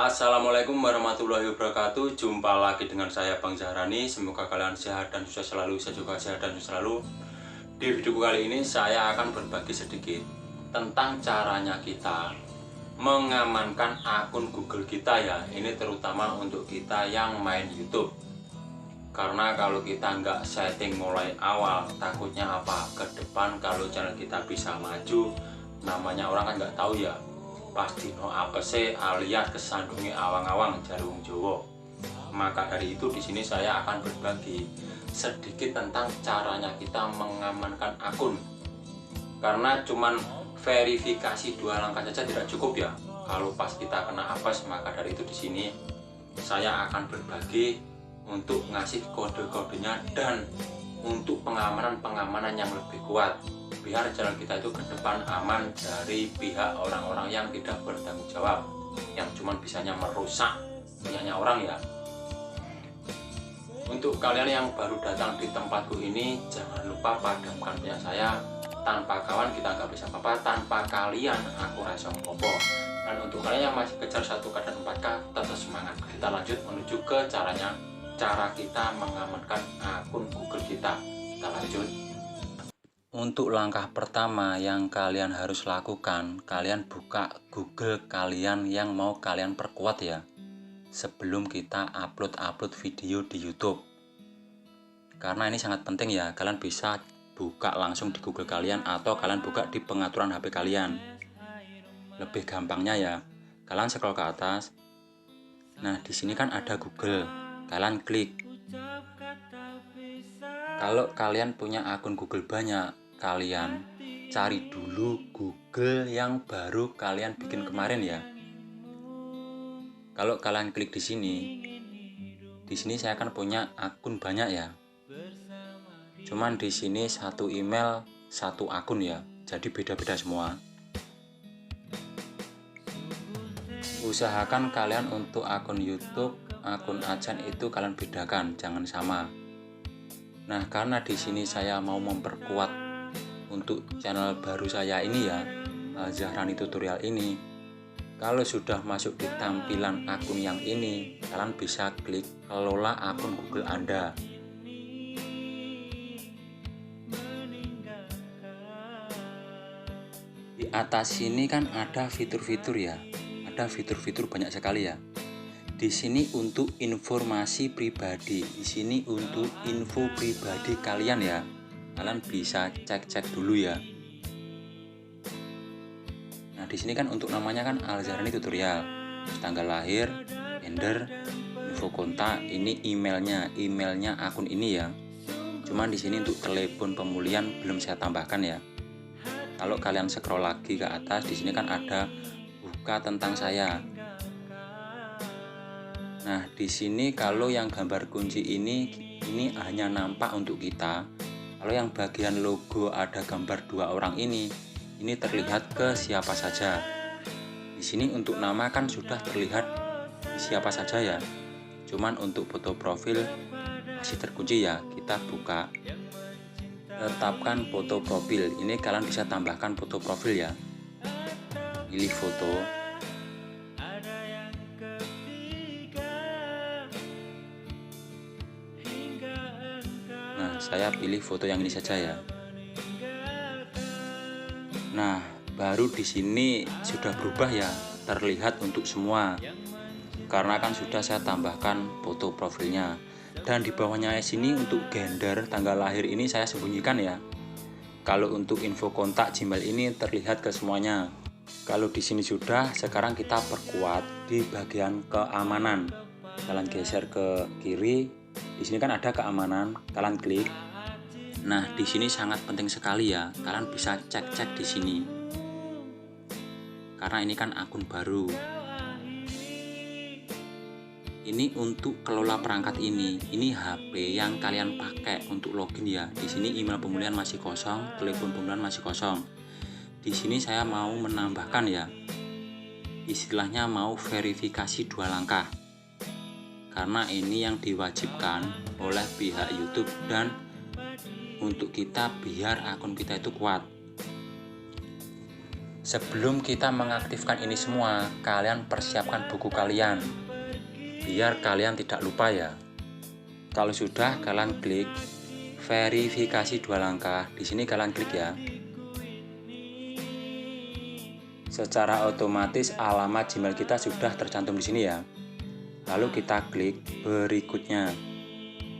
Assalamualaikum warahmatullahi wabarakatuh. Jumpa lagi dengan saya Bang Zahrani. Semoga kalian sehat dan sukses selalu. Saya juga sehat dan sukses selalu. Di video kali ini saya akan berbagi sedikit tentang caranya kita mengamankan akun Google kita ya. Ini terutama untuk kita yang main YouTube. Karena kalau kita nggak setting mulai awal, takutnya apa? Ke depan kalau channel kita bisa maju, namanya orang kan nggak tahu ya. Pasti no apa sih alias kesandungi awang-awang jarung Jowo. Maka dari itu di sini saya akan berbagi sedikit tentang caranya kita mengamankan akun. Karena cuman verifikasi 2 langkah saja tidak cukup ya. Kalau pas kita kena apes, maka dari itu di sini saya akan berbagi untuk ngasih kode-kodenya dan untuk pengamanan yang lebih kuat, biar channel kita itu ke depan aman dari pihak orang-orang yang tidak bertanggung jawab, yang cuma bisanya merusak punyanya orang ya. Untuk kalian yang baru datang di tempatku ini, jangan lupa padamkan punya saya. Tanpa kawan kita nggak bisa apa-apa, tanpa kalian aku rasa popo. Dan untuk kalian yang masih kejar 1K dan 4K, tetap semangat. Kita lanjut menuju ke cara kita mengamankan akun Google kita. Kita lanjut. Untuk langkah pertama yang kalian harus lakukan, kalian buka Google kalian yang mau kalian perkuat ya, sebelum kita upload video di YouTube. Karena ini sangat penting ya, kalian bisa buka langsung di Google kalian atau kalian buka di pengaturan HP kalian. Lebih gampangnya ya, kalian scroll ke atas. Nah, di sini kan ada Google. Kalian klik. Kalau kalian punya akun Google banyak, kalian cari dulu Google yang baru kalian bikin kemarin ya. Kalau kalian klik di sini saya kan punya akun banyak ya. Cuman di sini satu email, satu akun ya. Jadi beda-beda semua. Usahakan kalian untuk akun YouTube, akun AdSense itu kalian bedakan, jangan sama. Nah, karena di sini saya mau memperkuat untuk channel baru saya ini ya, Zahrani Tutorial ini. Kalau sudah masuk di tampilan akun yang ini, kalian bisa klik kelola akun Google Anda. Di atas sini kan ada fitur-fitur ya. Ada fitur-fitur banyak sekali ya. Di sini untuk informasi pribadi, di sini untuk info pribadi kalian ya. Kalian bisa cek-cek dulu ya. Nah, di sini kan untuk namanya kan Al-Zahrani Tutorial. Tanggal lahir, gender, info kontak, ini emailnya akun ini ya. Cuman di sini untuk telepon pemulihan belum saya tambahkan ya. Kalau kalian scroll lagi ke atas, di sini kan ada buka tentang saya. Nah, di sini kalau yang gambar kunci ini hanya nampak untuk kita. Kalau yang bagian logo ada gambar 2 orang ini terlihat ke siapa saja. Di sini untuk nama kan sudah terlihat siapa saja ya. Cuman untuk foto profil masih terkunci ya. Kita buka. Tetapkan foto profil. Ini kalian bisa tambahkan foto profil ya. Pilih foto. Nah, saya pilih foto yang ini saja ya. Nah, baru di sini sudah berubah ya, terlihat untuk semua. Karena kan sudah saya tambahkan foto profilnya. Dan di bawahnya sini untuk gender, tanggal lahir ini saya sembunyikan ya. Kalau untuk info kontak Gmail ini terlihat ke semuanya. Kalau di sini sudah, sekarang kita perkuat di bagian keamanan. Kalian geser ke kiri. Di sini kan ada keamanan, kalian klik. Nah, di sini sangat penting sekali ya. Kalian bisa cek-cek di sini. Karena ini kan akun baru. Ini untuk kelola perangkat ini. Ini HP yang kalian pakai untuk login ya. Di sini email pemulihan masih kosong, telepon pemulihan masih kosong. Di sini saya mau menambahkan ya. Istilahnya mau verifikasi 2 langkah. Karena ini yang diwajibkan oleh pihak YouTube dan untuk kita biar akun kita itu kuat. Sebelum kita mengaktifkan ini semua, kalian persiapkan buku kalian biar kalian tidak lupa ya. Kalau sudah, kalian klik verifikasi 2 langkah. Di sini kalian klik ya. Secara otomatis alamat Gmail kita sudah tercantum di sini ya. Lalu kita klik berikutnya.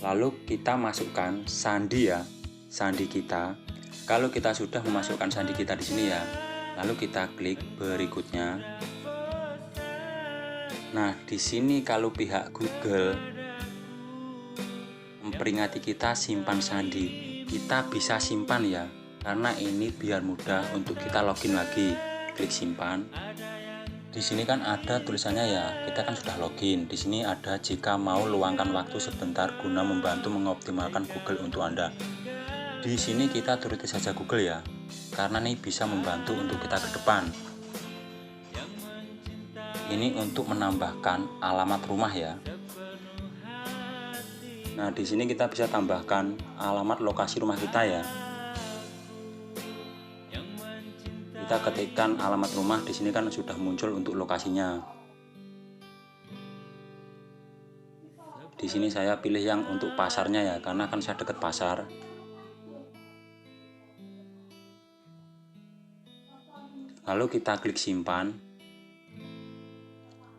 Lalu kita masukkan sandi ya, sandi kita. Kalau kita sudah memasukkan sandi kita di sini ya, lalu kita klik berikutnya. Nah, di sini kalau pihak Google memperingati kita simpan sandi, kita bisa simpan ya, karena ini biar mudah untuk kita login lagi. Klik simpan. Di sini kan ada tulisannya ya, kita kan sudah login. Di sini ada jika mau luangkan waktu sebentar guna membantu mengoptimalkan Google untuk Anda. Di sini kita turuti saja Google ya, karena ini bisa membantu untuk kita ke depan. Ini untuk menambahkan alamat rumah ya. Nah, di sini kita bisa tambahkan alamat lokasi rumah kita ya. Kita ketikkan alamat rumah, di sini kan sudah muncul untuk lokasinya. Di sini saya pilih yang untuk pasarnya ya, karena kan saya dekat pasar. Lalu kita klik simpan.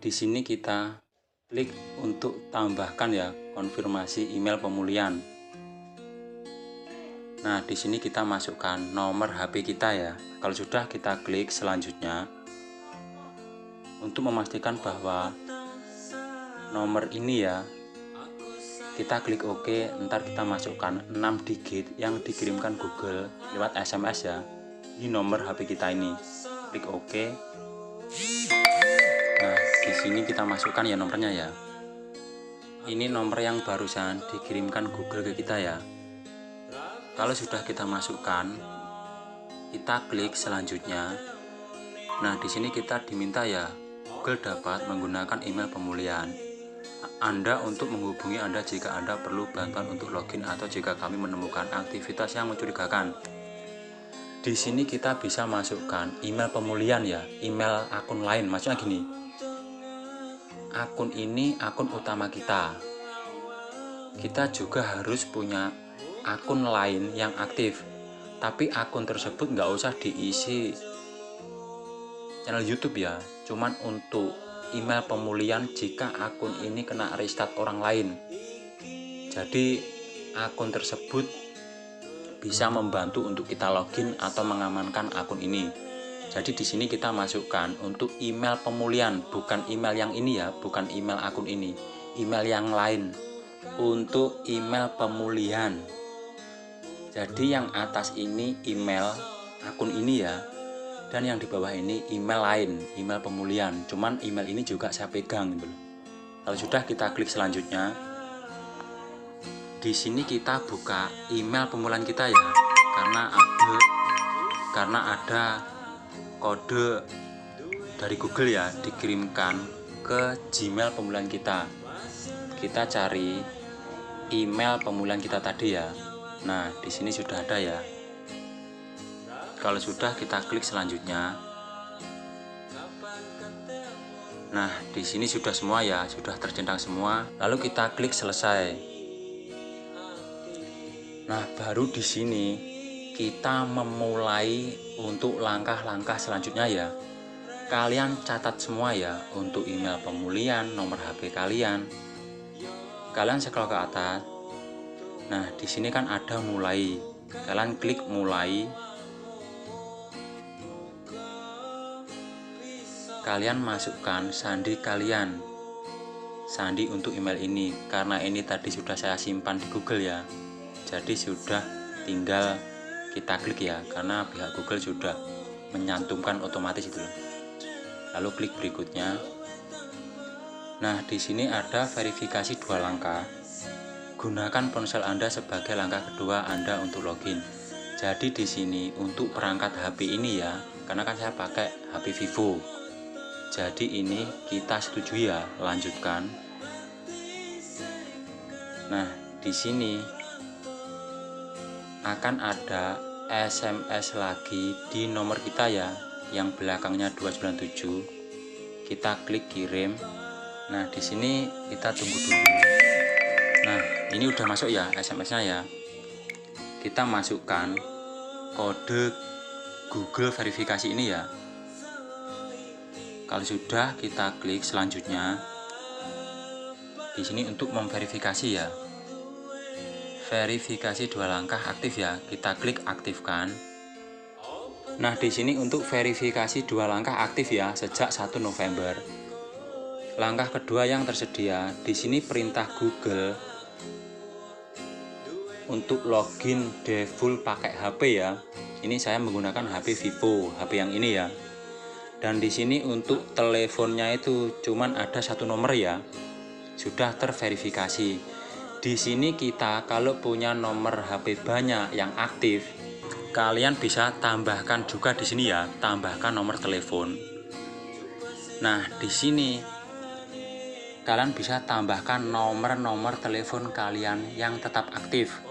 Di sini kita klik untuk tambahkan ya, konfirmasi email pemulihan. Nah, di sini kita masukkan nomor HP kita ya. Kalau sudah, kita klik selanjutnya. Untuk memastikan bahwa nomor ini ya, kita klik OK. Ntar kita masukkan 6 digit yang dikirimkan Google lewat SMS ya. Ini nomor HP kita ini. Klik OK. Nah, di sini kita masukkan ya nomornya ya. Ini nomor yang barusan dikirimkan Google ke kita ya. Kalau sudah kita masukkan, kita klik selanjutnya. Nah, di sini kita diminta ya, Google dapat menggunakan email pemulihan Anda untuk menghubungi Anda jika Anda perlu bantuan untuk login atau jika kami menemukan aktivitas yang mencurigakan. Di sini kita bisa masukkan email pemulihan ya, email akun lain. Maksudnya gini, akun ini akun utama kita. Kita juga harus punya akun lain yang aktif, tapi akun tersebut nggak usah diisi channel YouTube ya, cuman untuk email pemulihan jika akun ini kena restart orang lain. Jadi akun tersebut bisa membantu untuk kita login atau mengamankan akun ini. Jadi di sini kita masukkan untuk email pemulihan, bukan email yang ini ya, bukan email akun ini, email yang lain untuk email pemulihan. Jadi yang atas ini email akun ini ya, dan yang di bawah ini email lain, email pemulihan. Cuman email ini juga saya pegang gitu loh. Kalau sudah, kita klik selanjutnya. Di sini kita buka email pemulihan kita ya, karena ada kode dari Google ya, dikirimkan ke Gmail pemulihan kita. Kita cari email pemulihan kita tadi ya. Nah, di sini sudah ada ya. Kalau sudah, kita klik selanjutnya. Nah, di sini sudah semua ya, sudah tercentang semua. Lalu kita klik selesai. Nah, baru di sini kita memulai untuk langkah-langkah selanjutnya ya. Kalian catat semua ya, untuk email pemulihan, nomor HP kalian. Kalian scroll ke atas. Nah, di sini kan ada mulai. Kalian klik mulai. Kalian masukkan sandi kalian. Sandi untuk email ini, karena ini tadi sudah saya simpan di Google ya. Jadi sudah tinggal kita klik ya, karena pihak Google sudah menyantumkan otomatis itu loh. Lalu klik berikutnya. Nah, di sini ada verifikasi 2 langkah. Gunakan ponsel Anda sebagai langkah kedua Anda untuk login. Jadi di sini untuk perangkat HP ini ya, karena kan saya pakai HP Vivo. Jadi ini kita setujui ya, lanjutkan. Nah, di sini akan ada SMS lagi di nomor kita ya. yang belakangnya 297. Kita klik kirim. Nah, di sini kita tunggu dulu. Nah, ini udah masuk ya SMS-nya ya. Kita masukkan kode Google verifikasi ini ya. Kalau sudah, kita klik selanjutnya. Di sini untuk memverifikasi ya. Verifikasi 2 langkah aktif ya. Kita klik aktifkan. Nah, di sini untuk verifikasi 2 langkah aktif ya sejak 1 November. Langkah kedua yang tersedia, di sini perintah Google untuk login default pakai HP ya. Ini saya menggunakan HP Vivo, HP yang ini ya. Dan di sini untuk teleponnya itu cuman ada 1 nomor ya. Sudah terverifikasi. Di sini kita kalau punya nomor HP banyak yang aktif, kalian bisa tambahkan juga di sini ya, tambahkan nomor telepon. Nah, di sini kalian bisa tambahkan nomor-nomor telepon kalian yang tetap aktif.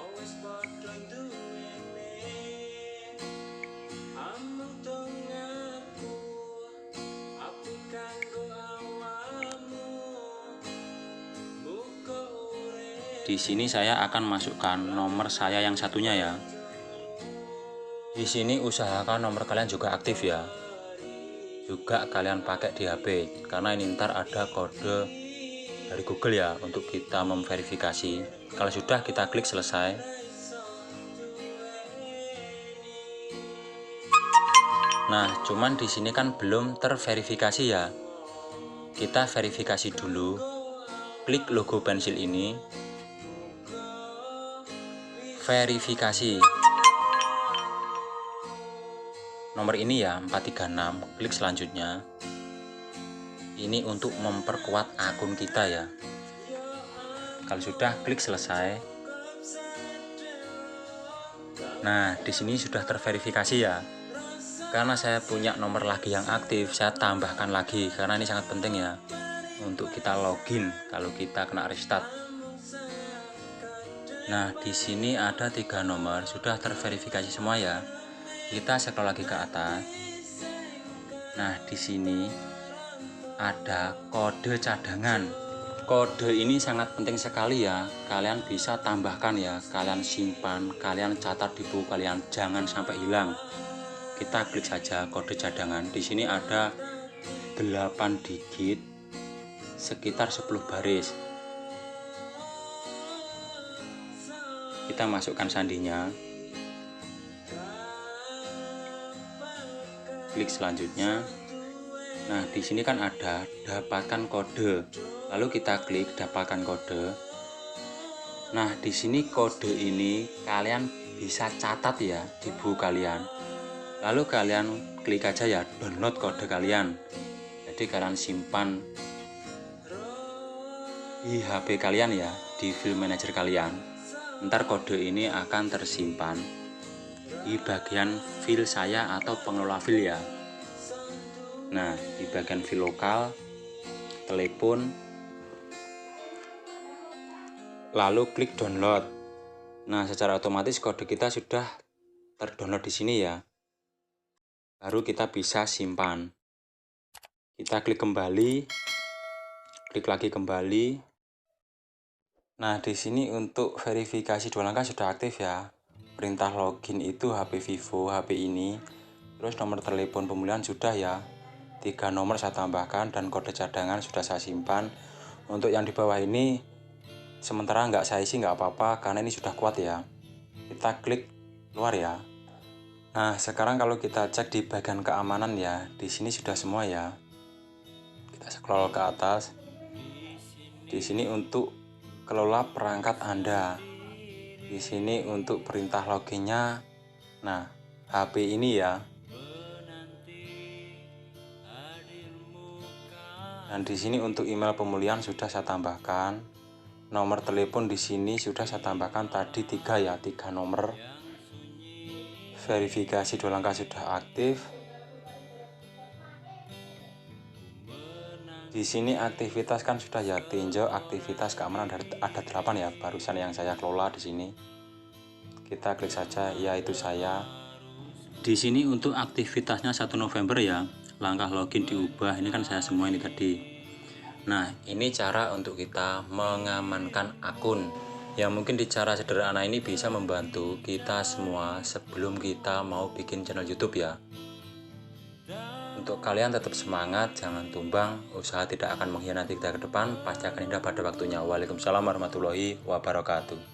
Di sini saya akan masukkan nomor saya yang satunya ya. Di sini usahakan nomor kalian juga aktif ya. Juga kalian pakai di HP karena ini ntar ada kode dari Google ya untuk kita memverifikasi. Kalau sudah, kita klik selesai. Nah, cuman di sini kan belum terverifikasi ya. Kita verifikasi dulu. Klik logo pensil ini. Verifikasi. Nomor ini ya 436. Klik selanjutnya. Ini untuk memperkuat akun kita ya. Kalau sudah, klik selesai. Nah, di sini sudah terverifikasi ya. Karena saya punya nomor lagi yang aktif, saya tambahkan lagi karena ini sangat penting ya untuk kita login kalau kita kena restart. Nah, di sini ada 3 nomor sudah terverifikasi semua ya. Kita scroll lagi ke atas. Nah, di sini ada kode cadangan. Kode ini sangat penting sekali ya. Kalian bisa tambahkan ya, kalian simpan, kalian catat di buku kalian, jangan sampai hilang. Kita klik saja kode cadangan. Di sini ada 8 digit sekitar 10 baris. Kita masukkan sandinya. Klik selanjutnya. Nah, di sini kan ada dapatkan kode. Lalu kita klik dapatkan kode. Nah, di sini kode ini kalian bisa catat ya di buku kalian. Lalu kalian klik aja ya download kode kalian. Jadi kalian simpan di HP kalian ya, di file manager kalian. Ntar kode ini akan tersimpan di bagian file saya atau pengelola file ya. Nah, di bagian file lokal, telepon, lalu klik download. Nah, secara otomatis kode kita sudah terdownload di sini ya. Baru kita bisa simpan. Kita klik kembali, klik lagi kembali. Nah, di sini untuk verifikasi 2 langkah sudah aktif ya. Perintah login itu HP Vivo, HP ini. Terus nomor telepon pemulihan sudah ya. 3 nomor saya tambahkan dan kode cadangan sudah saya simpan. Untuk yang di bawah ini sementara nggak saya isi nggak apa-apa karena ini sudah kuat ya. Kita klik keluar ya. Nah, sekarang kalau kita cek di bagian keamanan ya, di sini sudah semua ya. Kita scroll ke atas. Di sini untuk kelola perangkat Anda. Di sini untuk perintah loginnya. Nah, HP ini ya. Dan di sini untuk email pemulihan sudah saya tambahkan. Nomor telepon di sini sudah saya tambahkan tadi 3 ya, 3 nomor. Verifikasi 2 langkah sudah aktif. Di sini aktivitas kan sudah ya, tinjau aktivitas keamanan ada 8 ya, barusan yang saya kelola di sini. Kita klik saja, ya itu saya. Di sini untuk aktivitasnya 1 November ya, langkah login diubah, ini kan saya semua ini tadi. Nah, ini cara untuk kita mengamankan akun. Ya mungkin di cara sederhana ini bisa membantu kita semua sebelum kita mau bikin channel YouTube ya. Untuk kalian tetap semangat, jangan tumbang, usaha tidak akan mengkhianati kita ke depan, pasti akan indah pada waktunya. Waalaikumsalam warahmatullahi wabarakatuh.